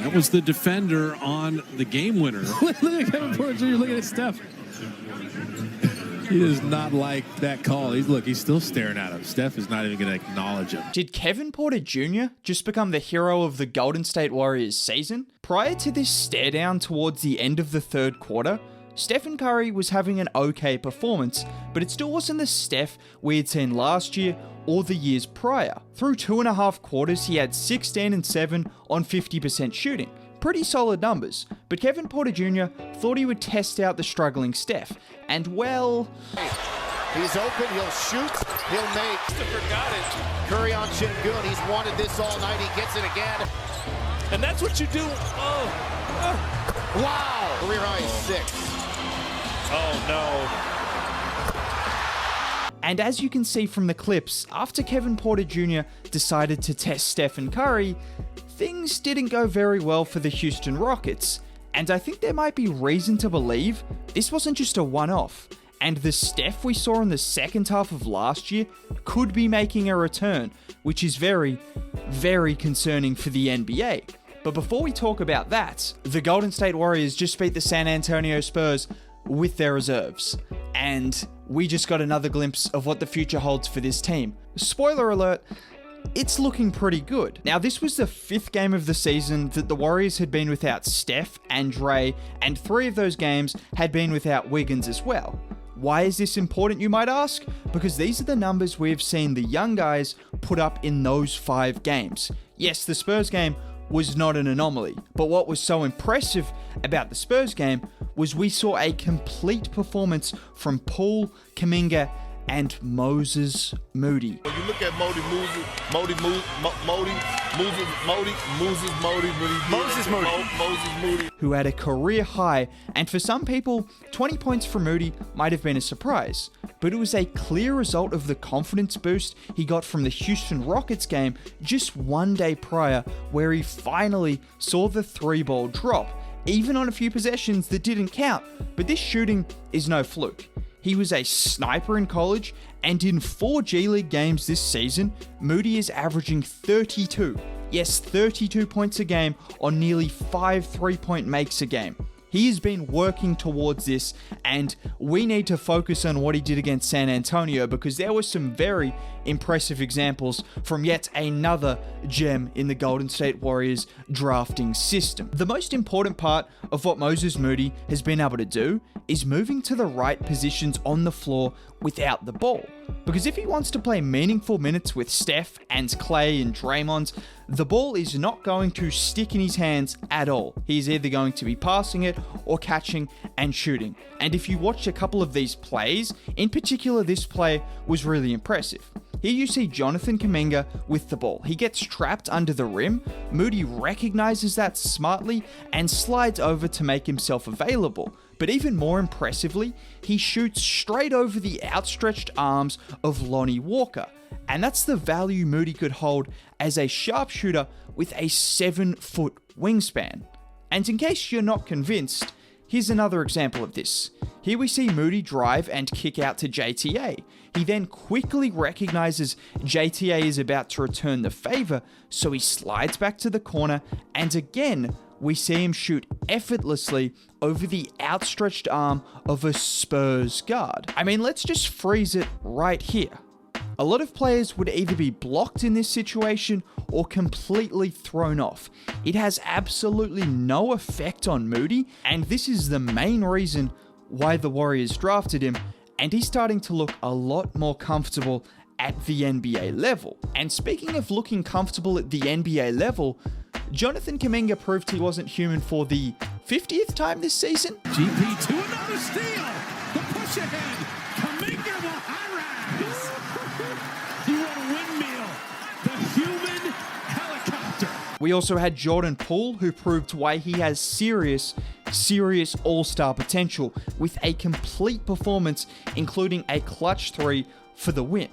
That was the defender on the game winner. Look at Kevin Porter Jr. looking at Steph. He does not like that call. He's still staring at him. Steph is not even going to acknowledge him. Did Kevin Porter Jr. just become the hero of the Golden State Warriors season? Prior to this stare down towards the end of the third quarter, Stephen Curry was having an okay performance, but it still wasn't the Steph we had seen last year or the years prior. Through 2.5 quarters, he had 16 and 7 on 50% shooting. Pretty solid numbers, but Kevin Porter Jr. thought he would test out the struggling Steph, and well... He's open, he'll shoot, he'll make. Christopher got it. Curry on Şengün, he's wanted this all night, he gets it again. And that's what you do. Wow! Career high 6. Oh no. And as you can see from the clips, after Kevin Porter Jr. decided to test Stephen Curry, things didn't go very well for the Houston Rockets. And I think there might be reason to believe this wasn't just a one-off, and the Steph we saw in the second half of last year could be making a return, which is very, very concerning for the NBA. But before we talk about that, the Golden State Warriors just beat the San Antonio Spurs with their reserves, and we just got another glimpse of what the future holds for this team. Spoiler alert, it's looking pretty good. Now, this was the 5th game of the season that the Warriors had been without Steph and Dre, and 3 of those games had been without Wiggins as well. Why is this important, you might ask? Because these are the numbers we've seen the young guys put up in those 5 games. Yes, the Spurs game was not an anomaly, but what was so impressive about the Spurs game was we saw a complete performance from Poole, Kuminga, and Moses Moody. When you look at Moses Moody, who had a career high, and for some people, 20 points from Moody might have been a surprise, but it was a clear result of the confidence boost he got from the Houston Rockets game just one day prior, where he finally saw the 3-ball drop, even on a few possessions that didn't count. But this shooting is no fluke. He was a sniper in college, and in 4 G League games this season, Moody is averaging 32. Yes, 32 points a game on nearly 5 3-point makes a game. He has been working towards this, and we need to focus on what he did against San Antonio, because there were some very impressive examples from yet another gem in the Golden State Warriors drafting system. The most important part of what Moses Moody has been able to do is moving to the right positions on the floor without the ball. Because if he wants to play meaningful minutes with Steph and Clay and Draymond, the ball is not going to stick in his hands at all. He's either going to be passing it or catching and shooting. And if you watch a couple of these plays, in particular this play was really impressive. Here you see Jonathan Kuminga with the ball. He gets trapped under the rim. Moody recognizes that smartly and slides over to make himself available. But even more impressively, he shoots straight over the outstretched arms of Lonnie Walker. And that's the value Moody could hold as a sharpshooter with a 7-foot wingspan. And in case you're not convinced, here's another example of this. Here we see Moody drive and kick out to JTA. He then quickly recognizes JTA is about to return the favor, so he slides back to the corner, and again, we see him shoot effortlessly over the outstretched arm of a Spurs guard. I mean, let's just freeze it right here. A lot of players would either be blocked in this situation or completely thrown off. It has absolutely no effect on Moody, and this is the main reason why the Warriors drafted him, and he's starting to look a lot more comfortable at the NBA level. And speaking of looking comfortable at the NBA level, Jonathan Kuminga proved he wasn't human for the 50th time this season. GP to another steal. The push ahead. Kuminga the high rise. You want a windmill. The human helicopter. We also had Jordan Poole, who proved why he has serious all-star potential with a complete performance, including a clutch 3 for the win.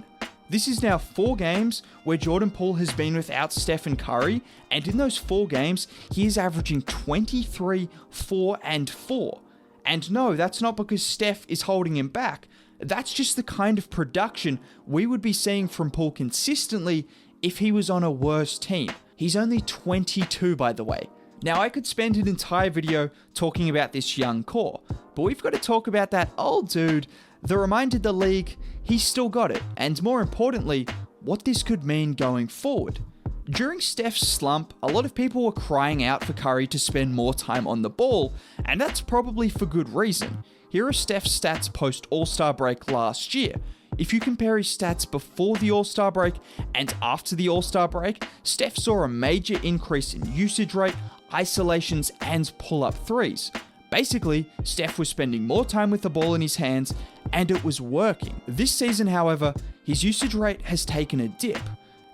This is now 4 games where Jordan Poole has been without Stephen Curry, and in those 4 games, he is averaging 23, 4, and 4. And no, that's not because Steph is holding him back. That's just the kind of production we would be seeing from Poole consistently if he was on a worse team. He's only 22, by the way. Now, I could spend an entire video talking about this young core, but we've got to talk about that old dude that reminded the league he's still got it, and more importantly, what this could mean going forward. During Steph's slump, a lot of people were crying out for Curry to spend more time on the ball, and that's probably for good reason. Here are Steph's stats post All-Star break last year. If you compare his stats before the All-Star break and after the All-Star break, Steph saw a major increase in usage rate, isolations, and pull-up threes. Basically, Steph was spending more time with the ball in his hands, and it was working. This season, however, his usage rate has taken a dip.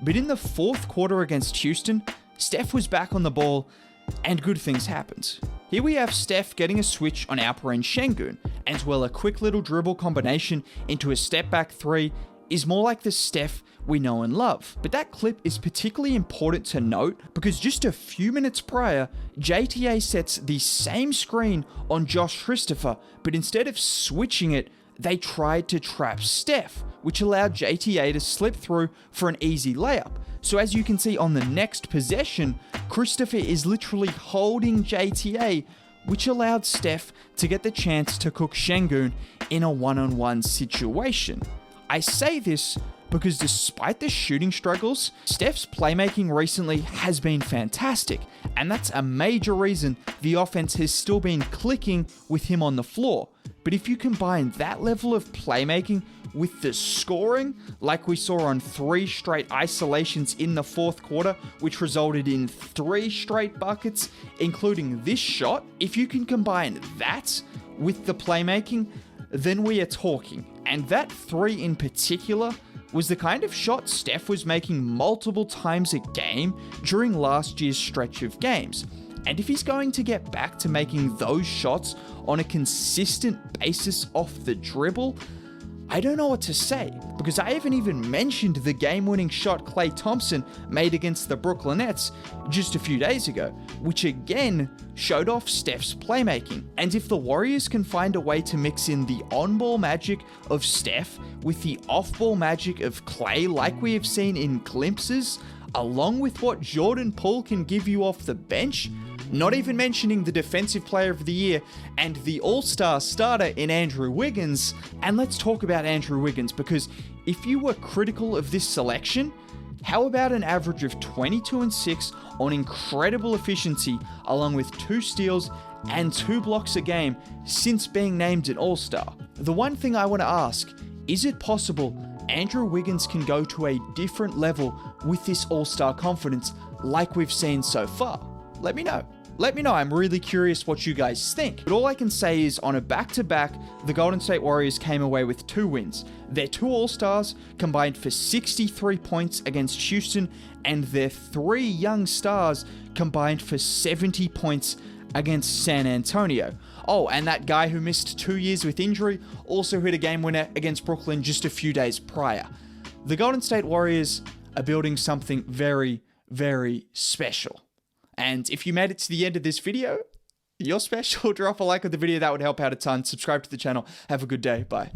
But in the fourth quarter against Houston, Steph was back on the ball, and good things happened. Here we have Steph getting a switch on Alperen Şengün, and while a quick little dribble combination into a step-back three is more like the Steph we know and love. But that clip is particularly important to note because just a few minutes prior, JTA sets the same screen on Josh Christopher, but instead of switching it, they tried to trap Steph, which allowed JTA to slip through for an easy layup. So as you can see on the next possession, Christopher is literally holding JTA, which allowed Steph to get the chance to cook Şengün in a one-on-one situation. I say this because despite the shooting struggles, Steph's playmaking recently has been fantastic, and that's a major reason the offense has still been clicking with him on the floor. But if you combine that level of playmaking with the scoring, like we saw on 3 straight isolations in the fourth quarter, which resulted in 3 straight buckets, including this shot, if you can combine that with the playmaking, then we are talking. And that 3 in particular was the kind of shot Steph was making multiple times a game during last year's stretch of games. And if he's going to get back to making those shots on a consistent basis off the dribble, I don't know what to say, because I haven't even mentioned the game-winning shot Klay Thompson made against the Brooklyn Nets just a few days ago, which again showed off Steph's playmaking. And if the Warriors can find a way to mix in the on-ball magic of Steph with the off-ball magic of Klay like we have seen in glimpses, along with what Jordan Poole can give you off the bench, not even mentioning the Defensive Player of the Year and the All-Star starter in Andrew Wiggins. And let's talk about Andrew Wiggins, because if you were critical of this selection, how about an average of 22 and 6 on incredible efficiency, along with 2 steals and 2 blocks a game since being named an All-Star? The one thing I want to ask, is it possible Andrew Wiggins can go to a different level with this All-Star confidence like we've seen so far? Let me know. Let me know, I'm really curious what you guys think. But all I can say is on a back-to-back, the Golden State Warriors came away with 2 wins. Their 2 All-Stars combined for 63 points against Houston, and their 3 young stars combined for 70 points against San Antonio. Oh, and that guy who missed 2 years with injury also hit a game winner against Brooklyn just a few days prior. The Golden State Warriors are building something very, very special. And if you made it to the end of this video, you're special. Drop a like on the video, that would help out a ton. Subscribe to the channel. Have a good day. Bye.